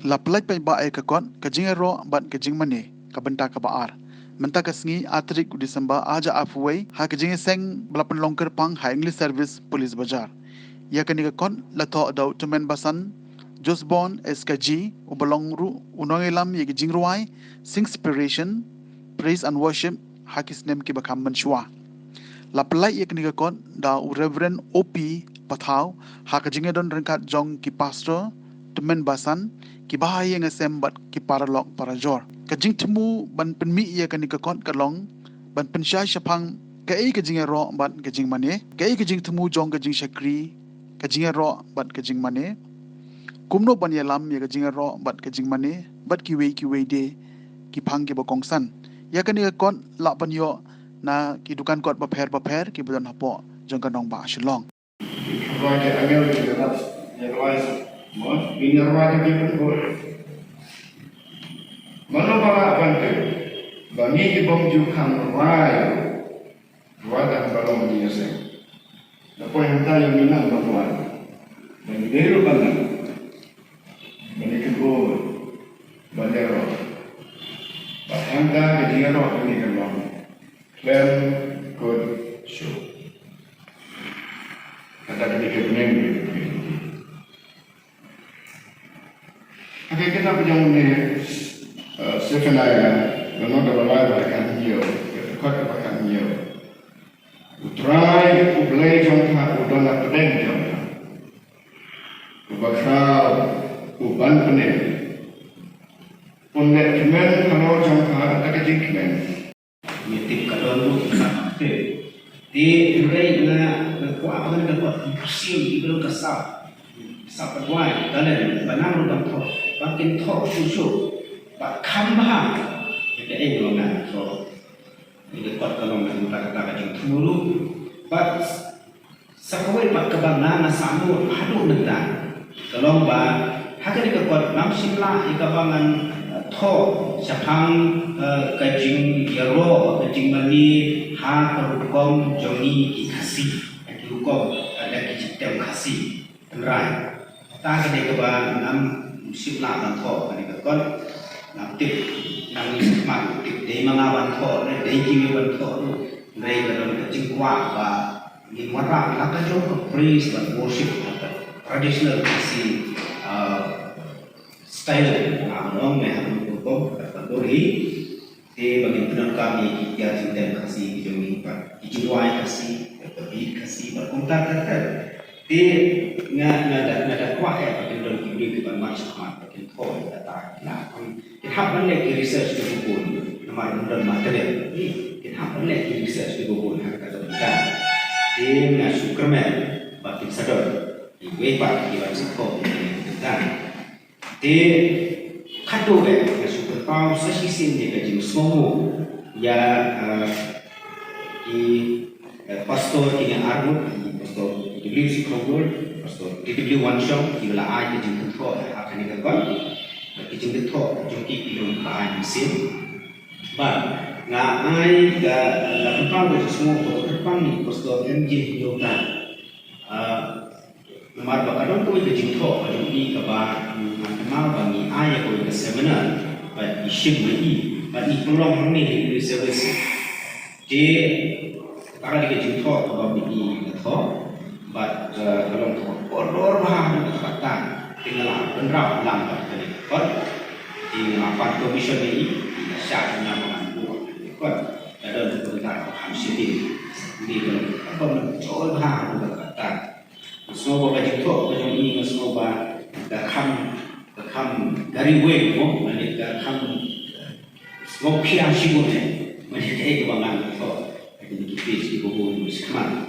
La pelaj paidbah kakon ke Jingiaroh ban ke Jingmane ke Bynta ke baar. Menta ke sengi atrik Disember aja afway ha ke jingiseng belapan longker pang ha English Service Police Bajar. Ya ke ni kakon la thoh to men basan Justborne S Cajee ubalong ru unongilam ye ke Jingruai Singspiration Praise and Worship hakis nem ki bakam menshwa. La pelaj ye ke ni kakon da Reverend OP Pathau ha ke Jingiaroh rengkat jong ki pastor temen basan ki bahaya ngasem bat ki paralog parajor ka jing temu ban penmi ya kan ka kon kalong ban pensha shapang ka ei ka Jingiaroh ban ka Jingmane ka ei ka jing temu jong ka jing shakri ka Jingiaroh ban ka Jingmane kumno ban yalam ya ka Jingiaroh ban ka Jingmane bat ki wei de ki phang ki bakongsan ya kan ka kon la ban yo na ki dukan kot baper ki budan hapo jong ka nong ba shilong Mas binarwada kita tu, mana para bantu, bangi ibom jukang rai, ruadan balong dia sen. Lepas yang tadi minang bantuan, bangi deru bangan, bangi kebun, bandero, bahkan dah Jingiaroh ini kerana plan good show. Kata kita kebening. Akhirnya kita punya sebenarnya memang terlalu akan hiu, kot akan hiu. Utrai ublay jangka udon nak pedeng jangka. Ubakau uban pening. Unnek kemen kalau jangka ada Jingmane. Mitip kadon lu sakte. Di ublay na kuat apa nak kuat impossible di belum kesal. Sapat wai dalam banang rudang thoh. Makin thoh susu, pak kambah, kita ini lona so, ini kuat kalau nak kata kacang temuru, pak sakawai pak kebangna nasamu hadu nentang, kalau bah, hadir ke kuat namsimlah ikabangan thoh, sapang Jingiaroh, Jingmane, ha kerukom joni ikasi, kerukom ada kiciptem kasi, penerai, tak ada kebang nam siplah dan thoh kan itu kan nak tip nak ni semak tip dari mengawan thoh dari kimi ban thoh tu dari dalam kecingkwa ba ni marah nak jom praise dan worship traditional si style orang meh hukum terduri di bagi penonton kami kita cinta kasih jom pak Jingmane kasih tapi kasih berkontak terter di ngada kuat ya bagi dalam hidup kita macam bagi thoh data nah kita boleh research di Google nama dan material kita boleh research di Google kata kita di Superman bagi sadar di website di website kita di kado ya super power sesisin di kajing semua ya di pastor kini arbut pastor Dibeli si kongol, pastor dibeli one shot, dibela ai ke jengkut thoh akan dikatakan, ke jengkut thoh jengki pilih ai mesin, bah ngai ga lakukan itu semua depan ni pastor MJ Jodan, nomor bakadon tu ke jengkut thoh jengki kaba mau bagi ai ke seminar, bah isim lagi, bah ni peluang ni di service, je kalau di jengkut thoh kaba bagi thoh. But kalau koridor bahan kata tinggal penrap lambat tadi. Kon di lapan komisi ini syaratnya mengambil kon ada perintah hamsidin di apa menjual bahan kata. Semua baju tu baju ini semua dakam dari web mo, mana dakam semua pian sibuk ni, mana kita itu bangang tu. Jadi kita di Google sekarang.